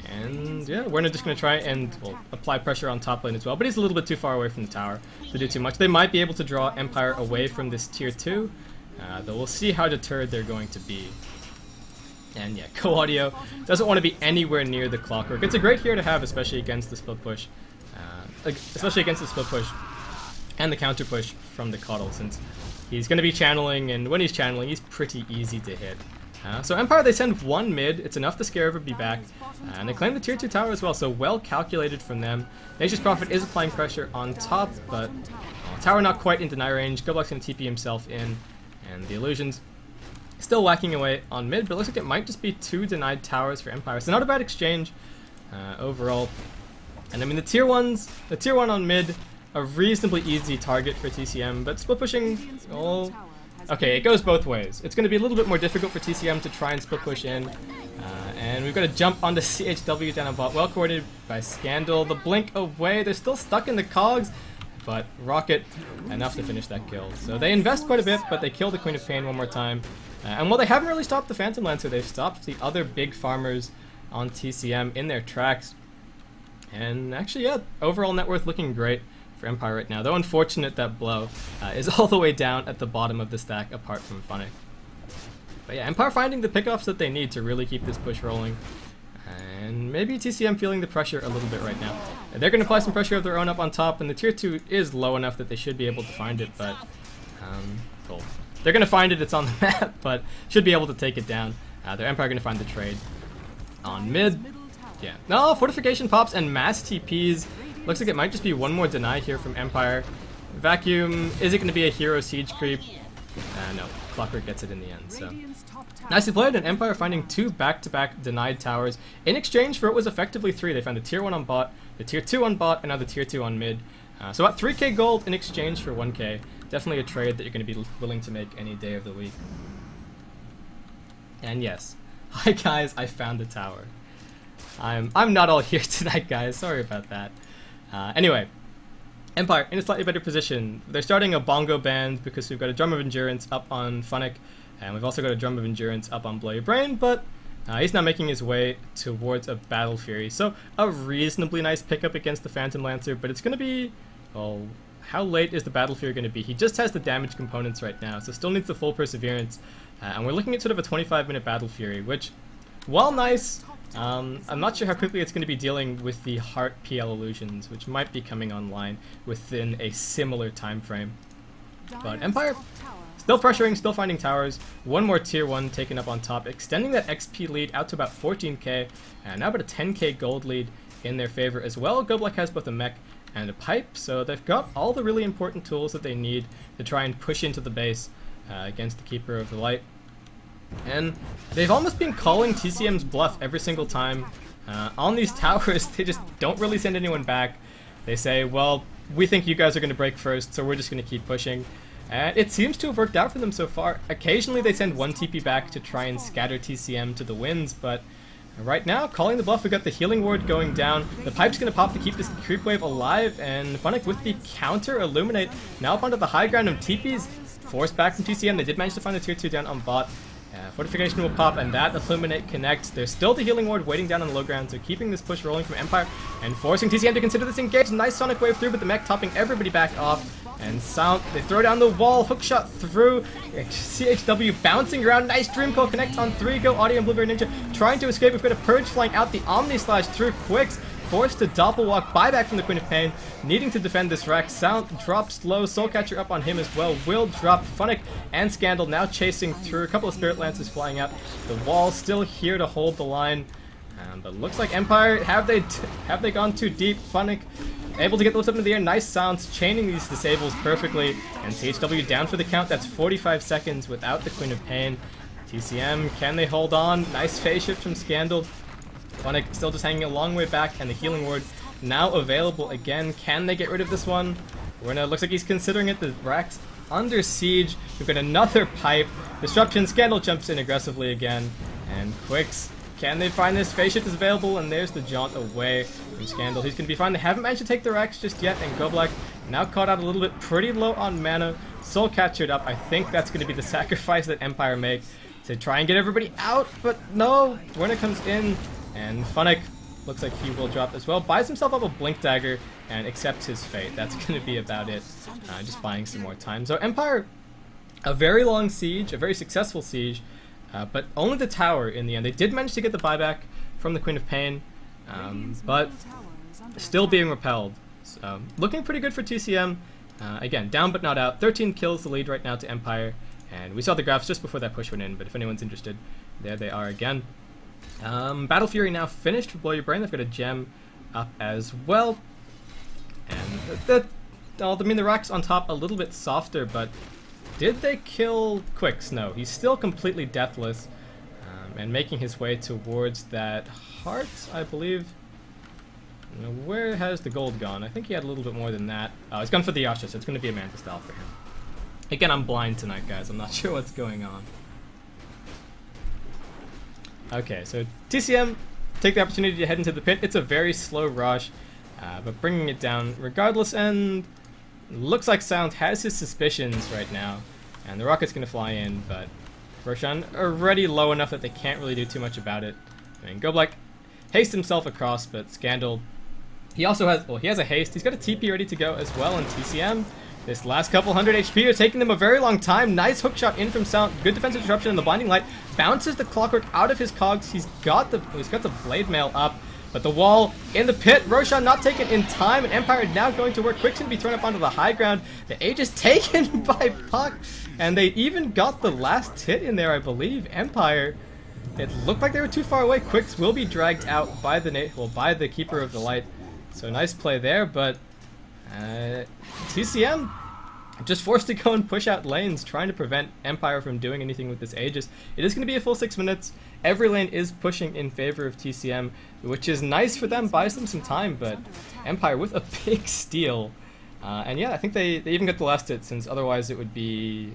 And yeah, we're just going to try and apply pressure on top lane as well, but he's a little bit too far away from the tower to do too much. They might be able to draw Empire away from this tier 2, though we'll see how deterred they're going to be. And yeah, Go Audio doesn't want to be anywhere near the Clockwork. It's a great hero to have, especially against the split push. And the counter push from the Coddle, since he's going to be channeling, and when he's channeling, he's pretty easy to hit. So Empire, they send one mid. It's enough to scare everybody back. And they claim the tier 2 tower as well, so well calculated from them. Nature's Prophet is applying pressure on top, but tower not quite in deny range. Goblock's going to TP himself in, and the illusions still whacking away on mid, but it looks like it might just be 2 denied towers for Empire. So not a bad exchange overall. And I mean, the tier 1 on mid, a reasonably easy target for TCM, but split pushing, okay, it goes both ways. It's going to be a little bit more difficult for TCM to try and split push in. And we've got to jump onto CHW down on bot. Well coordinated by Scandal. The blink away. They're still stuck in the cogs, but Rocket enough to finish that kill. So they invest quite a bit, but they kill the Queen of Pain one more time. And while they haven't really stopped the Phantom Lancer, they've stopped the other big farmers on TCM in their tracks. And actually, yeah, overall net worth looking great for Empire right now. Though unfortunate that Blow is all the way down at the bottom of the stack apart from Funnick. But yeah, Empire finding the pickoffs that they need to really keep this push rolling. And maybe TCM feeling the pressure a little bit right now. They're going to apply some pressure of their own up on top, and the tier 2 is low enough that they should be able to find it, but cool. They're going to find it, it's on the map, but should be able to take it down. Their Empire going to find the trade on mid. Yeah. No, Fortification pops and mass TPs. Looks like it might just be one more deny here from Empire. Vacuum, is it going to be a hero siege creep? No, Clockwork gets it in the end, so. Nicely played, and Empire finding 2 back-to-back denied towers in exchange for what was effectively 3. They found the tier 1 on bot, the tier 2 on bot, and now the tier 2 on mid. So about 3k gold in exchange for 1k. Definitely a trade that you're going to be willing to make any day of the week. And yes, hi guys, I found the tower. I'm not all here tonight, guys. Sorry about that. Anyway, Empire in a slightly better position. They're starting a bongo band because we've got a Drum of Endurance up on Funnick, and we've also got a Drum of Endurance up on Blow Your Brain, but he's now making his way towards a Battle Fury. So a reasonably nice pickup against the Phantom Lancer, but it's going to be, well, how late is the Battle Fury going to be? He just has the damage components right now, so still needs the full Perseverance. And we're looking at sort of a 25-minute Battle Fury, which, while nice, I'm not sure how quickly it's going to be dealing with the Heart PL illusions, which might be coming online within a similar time frame. But Empire, still pressuring, still finding towers. One more tier 1 taken up on top, extending that XP lead out to about 14k, and now about a 10k gold lead in their favor as well. Goblock has both a mech and a pipe, so they've got all the really important tools that they need to try and push into the base against the Keeper of the Light. And they've almost been calling TCM's bluff every single time. On these towers, they just don't really send anyone back. They say, well, we think you guys are going to break first, so we're just going to keep pushing. And it seems to have worked out for them so far. Occasionally they send one TP back to try and scatter TCM to the winds, but right now, calling the bluff, we got the healing ward going down. The pipe's going to pop to keep this creep wave alive, and Funnick with the counter Illuminate now up onto the high ground of TPs. Forced back from TCM, they did manage to find the tier 2 down on bot. Fortification will pop, and that Illuminate connects. There's still the healing ward waiting down on the low ground, so keeping this push rolling from Empire and forcing TCM to consider this engage. Nice Sonic Wave through, but the mech topping everybody back off. And Sound, they throw down the wall, hookshot through. CHW bouncing around. Nice Dream Coil connect on 3. Go Audio and Blueberry Ninja trying to escape. We've got a Purge flying out the Omni Slash through Quicks. Forced to doppel walk, buyback from the Queen of Pain, needing to defend this rack. Sound drops low, Soulcatcher up on him as well. Will drop, Funnick and Scandal now chasing through. A couple of Spirit Lances flying out. The wall still here to hold the line. But looks like Empire, have they gone too deep? Funnick able to get those up into the air. Nice Sounds, chaining these disables perfectly. And CHW down for the count. That's 45 seconds without the Queen of Pain. TCM, can they hold on? Nice phase shift from Scandal. Funnick still just hanging a long way back, and the healing ward now available again. Can they get rid of this one? Looks like he's considering it. The rack's under siege. We've got another pipe. Disruption, Scandal jumps in aggressively again. And Quicks, can they find this? Phase shift is available, and there's the jaunt away from Scandal. He's going to be fine. They haven't managed to take the racks just yet, and Goblock Now caught out a little bit, pretty low on mana. Soul Catchered up. I think that's going to be the sacrifice that Empire make to try and get everybody out, but no. Werner comes in, and Funnick looks like he will drop as well. Buys himself up a Blink Dagger and accepts his fate. That's going to be about it. Just buying some more time. So Empire, a very long siege, a very successful siege, but only the tower in the end. They did manage to get the buyback from the Queen of Pain, but still being repelled. So looking pretty good for TCM. Again, down but not out. 13 kills the lead right now to Empire. And we saw the graphs just before that push went in, but if anyone's interested, there they are again. Battle Fury now finished for Blow Your Brain. They've got a gem up as well. And the Rack's on top a little bit softer, but did they kill Quicks? No, he's still completely deathless and making his way towards that heart, I believe. Now, where has the gold gone? I think he had a little bit more than that. He's gone for the Yasha, so it's going to be a Manta style for him. Again, I'm blind tonight, guys. I'm not sure what's going on. Okay, so TCM take the opportunity to head into the pit. It's a very slow rush, but bringing it down regardless. And looks like Sound has his suspicions right now, and the rocket's going to fly in. But Roshan already low enough that they can't really do too much about it. I mean, Goblek haste himself across, but Scandal, he also has, well, he has a haste. He's got a TP ready to go as well, and TCM, this last couple 100 HP are taking them a very long time. Nice hookshot in from Sound. Good defensive disruption in the Blinding Light. Bounces the Clockwork out of his cogs. He's got the Blade Mail up, but the wall in the pit. Roshan not taken in time, and Empire now going to work. Quick's gonna be thrown up onto the high ground. The Age is taken by Puck, and they even got the last hit in there, I believe. Empire, it looked like they were too far away. Quicks will be dragged out by the Keeper of the Light. So nice play there, but TCM just forced to go and push out lanes, trying to prevent Empire from doing anything with this Aegis. It is going to be a full 6 minutes. Every lane is pushing in favor of TCM, which is nice for them, buys them some time, but Empire with a big steal. And yeah, I think they even got the last hit, since otherwise it would be,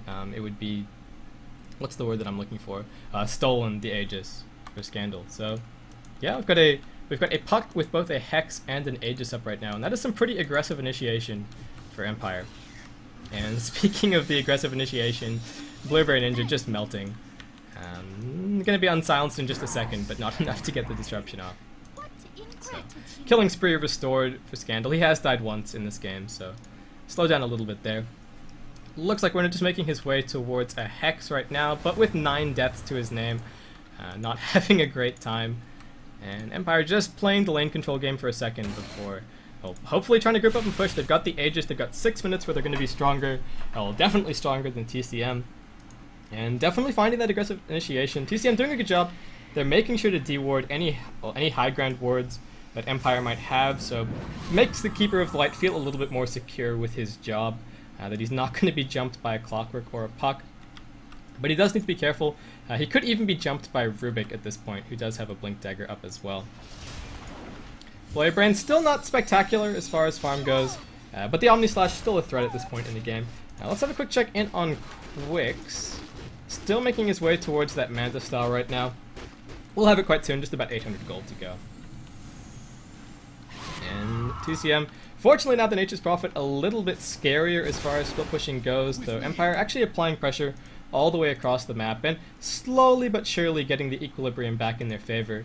what's the word that I'm looking for? Stolen the Aegis for Scandal. So yeah, we've got a Puck with both a Hex and an Aegis up right now, and that is some pretty aggressive initiation for Empire. And speaking of the aggressive initiation, Blueberry Ninja just melting. Gonna be unsilenced in just a second, but not enough to get the disruption off. So, killing spree restored for Scandal. He has died once in this game, so slow down a little bit there. Looks like we're just making his way towards a Hex right now, but with 9 deaths to his name. Not having a great time. And Empire just playing the lane control game for a second before, hopefully trying to group up and push. They've got the Aegis, they've got 6 minutes where they're going to be stronger. Definitely stronger than TCM. And definitely finding that aggressive initiation. TCM doing a good job. They're making sure to de-ward any high ground wards that Empire might have, so makes the Keeper of the Light feel a little bit more secure with his job, that he's not going to be jumped by a Clockwork or a Puck. But he does need to be careful. He could even be jumped by Rubik at this point, who does have a Blink Dagger up as well. Blade Brain still not spectacular as far as farm goes, but the Omni Slash still a threat at this point in the game. Now let's have a quick check in on Quicks. Still making his way towards that Manta style right now. We'll have it quite soon, just about 800 gold to go. And TCM, fortunately now the Nature's Prophet a little bit scarier as far as split pushing goes, though Empire actually applying pressure all the way across the map and slowly but surely getting the equilibrium back in their favor.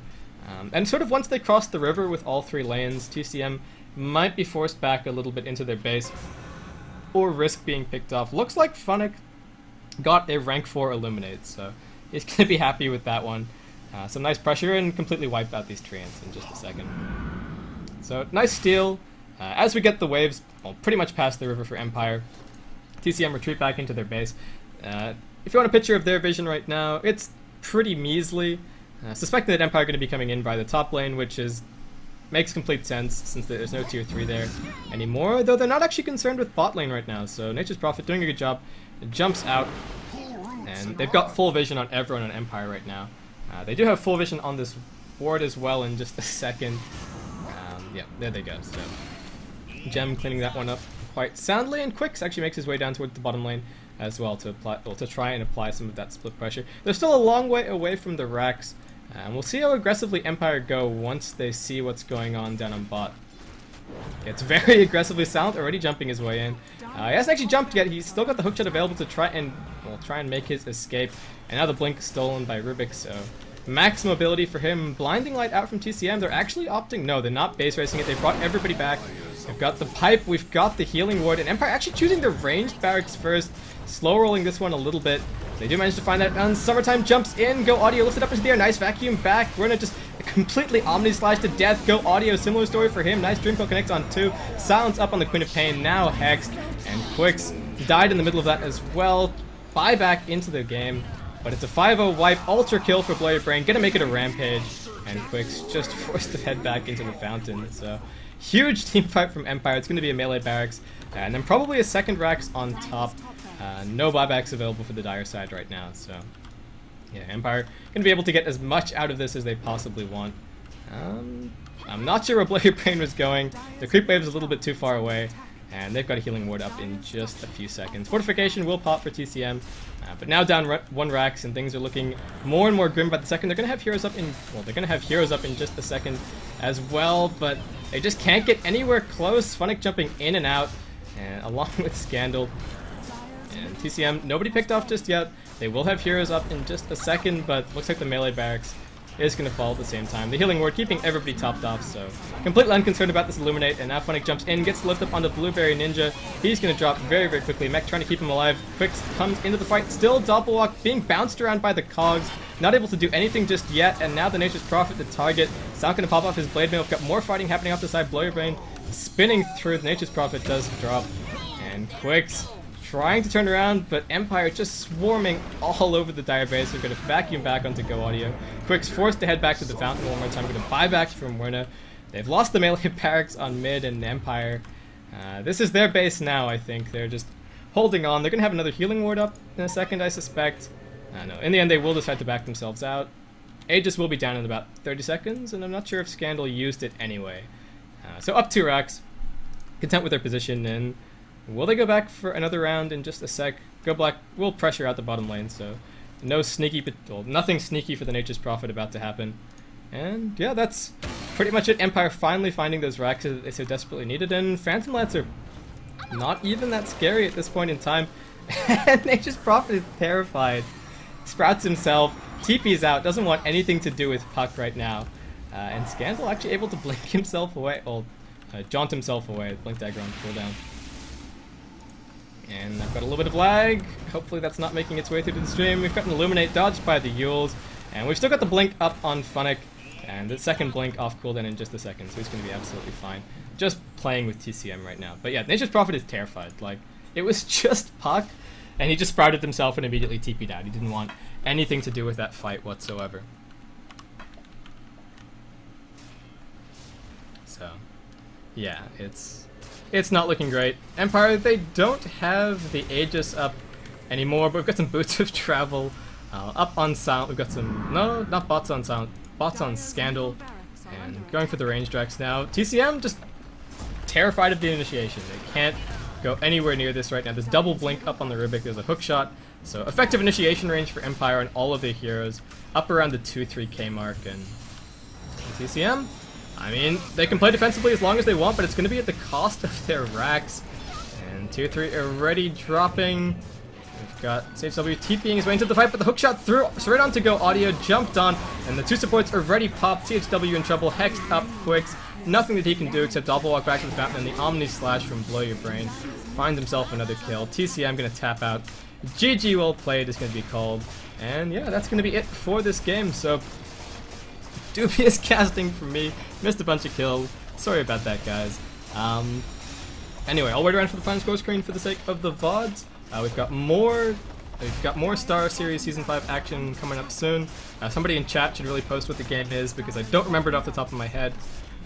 And sort of once they cross the river with all 3 lanes, TCM might be forced back a little bit into their base or risk being picked off. Looks like Funnick got a rank 4 Illuminate, so he's going to be happy with that one. Some nice pressure and completely wipe out these treants in just a second. So nice steal. As we get the waves pretty much past the river for Empire, TCM retreat back into their base. If you want a picture of their vision right now, it's pretty measly. Suspecting that Empire are going to be coming in by the top lane, which makes complete sense since there's no tier 3 there anymore, though they're not actually concerned with bot lane right now, so Nature's Prophet doing a good job. It jumps out, and they've got full vision on everyone on Empire right now. They do have full vision on this ward as well in just a second. Yeah, there they go. So Gem cleaning that one up quite soundly, and Quicks actually makes his way down towards the bottom lane as well to try and apply some of that split pressure. They're still a long way away from the racks, and we'll see how aggressively Empire go once they see what's going on down on bot. It's very aggressively silent, already jumping his way in. He hasn't actually jumped yet. He's still got the hookshot available to try and make his escape. And now the blink is stolen by Rubik, so max mobility for him. Blinding light out from TCM. They're actually opting. No, they're not base racing it. They brought everybody back. We've got the pipe. We've got the healing ward. And Empire actually choosing the ranged barracks first. Slow rolling this one a little bit. They do manage to find that. And Summertime jumps in. Go Audio lifted up into the air. Nice vacuum back. We're gonna just completely Omni Slash to death. Go Audio. Similar story for him. Nice Dreamcoat connects on 2. Silence up on the Queen of Pain. Now Hexed. And Quicks died in the middle of that as well. Buyback into the game. But it's a 5-0 wipe. Ultra kill for Blow Your Brain. Gonna make it a rampage. And Quicks just forced to head back into the fountain. So huge team fight from Empire. It's gonna be a melee barracks. And then probably a second Rax on top. No buybacks available for the Dire side right now, so yeah, Empire gonna be able to get as much out of this as they possibly want. I'm not sure where Blow Your Brain was going. The creep wave is a little bit too far away, and they've got a healing ward up in just a few seconds. Fortification will pop for TCM, but now down 1 Rax, and things are looking more and more grim by the second. They're gonna have heroes up in, well, they're gonna have heroes up in just a second as well, but they just can't get anywhere close. Funnick jumping in and out, and along with Scandal. And TCM, nobody picked off just yet. They will have heroes up in just a second, but looks like the melee barracks is going to fall at the same time. The healing ward keeping everybody topped off, so completely unconcerned about this Illuminate, and now Funnick jumps in, gets the lift up onto Blueberry Ninja. He's going to drop very, very quickly. Mech trying to keep him alive. Quicks comes into the fight, still Doppelwalk, being bounced around by the cogs, not able to do anything just yet, and now the Nature's Prophet, the target. Sound going to pop off his Blade Mail. We've got more fighting happening off the side. Blow Your Brain spinning through. The Nature's Prophet does drop, and Quicks trying to turn around, but Empire just swarming all over the Dire base. We're going to vacuum back onto Go Audio. Quicks forced to head back to the fountain one more time. Going to buy back from Werner. They've lost the melee barracks on mid, and Empire. This is their base now, I think. They're just holding on. They're going to have another healing ward up in a second, I suspect. No, in the end, they will decide to back themselves out. Aegis will be down in about 30 seconds, and I'm not sure if Scandal used it anyway. So up 2 racks. Content with their position, and will they go back for another round in just a sec? Go Black will pressure out the bottom lane, so no sneaky, well, nothing sneaky for the Nature's Prophet about to happen. And yeah, that's pretty much it. Empire finally finding those racks that they so desperately needed, and Phantom Lancer not even that scary at this point in time. And Nature's Prophet is terrified. Sprouts himself, TP's out, doesn't want anything to do with Puck right now. And Scandal actually able to blink himself away, or jaunt himself away. Blink dagger on cooldown. And I've got a little bit of lag. Hopefully that's not making its way through to the stream. We've got an Illuminate dodged by the Yules. And we've still got the blink up on Funnick. And the second blink off cooldown in just a second. So he's going to be absolutely fine. Just playing with TCM right now. But yeah, Nature's Prophet is terrified. Like, it was just Puck. And he just sprouted himself and immediately TP'd out. He didn't want anything to do with that fight whatsoever. So, yeah, it's not looking great. Empire, they don't have the Aegis up anymore, but we've got some Boots of Travel up on Silent. We've got some, no, not bots on Silent, bots on Scandal, and going for the range Drax now. TCM just terrified of the initiation. They can't go anywhere near this right now. There's double blink up on the Rubik. There's a hook shot. So effective initiation range for Empire and all of their heroes up around the 2-3k mark. And TCM, I mean, they can play defensively as long as they want, but it's going to be at the cost of their racks. And 2-3 already dropping. We've got Sage W TPing his way into the fight, but the hookshot through straight onto Go Audio, jumped on, and the 2 supports already popped. THW in trouble, hexed up Quicks. Nothing that he can do except double walk back to the fountain, and the Omni Slash from Blow Your Brain finds himself another kill. TCM going to tap out. GG well played is going to be called. And yeah, that's going to be it for this game. So, dubious casting from me. Missed a bunch of kills. Sorry about that, guys. Anyway, I'll wait around for the final score screen for the sake of the VODs. We've got more Starseries Season 5 action coming up soon. Somebody in chat should really post what the game is because I don't remember it off the top of my head.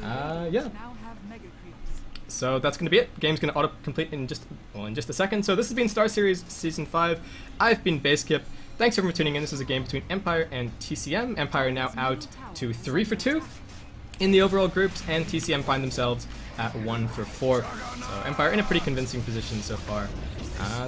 Yeah. So that's going to be it. Game's going to auto-complete in just a second. So this has been Starseries Season 5. I've been Basekip. Thanks everyone for tuning in. This is a game between Empire and TCM. Empire now out to 3-2 in the overall groups, and TCM find themselves at 1 for 4. So Empire in a pretty convincing position so far.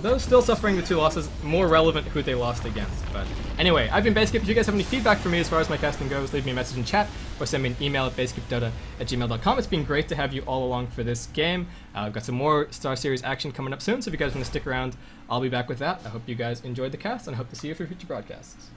Though still suffering the 2 losses, more relevant who they lost against. But anyway, I've been Basecamp. If you guys have any feedback for me as far as my casting goes, leave me a message in chat or send me an email at basecampdota@gmail.com. It's been great to have you all along for this game. I've got some more Star Series action coming up soon, so if you guys want to stick around, I'll be back with that. I hope you guys enjoyed the cast, and I hope to see you for future broadcasts.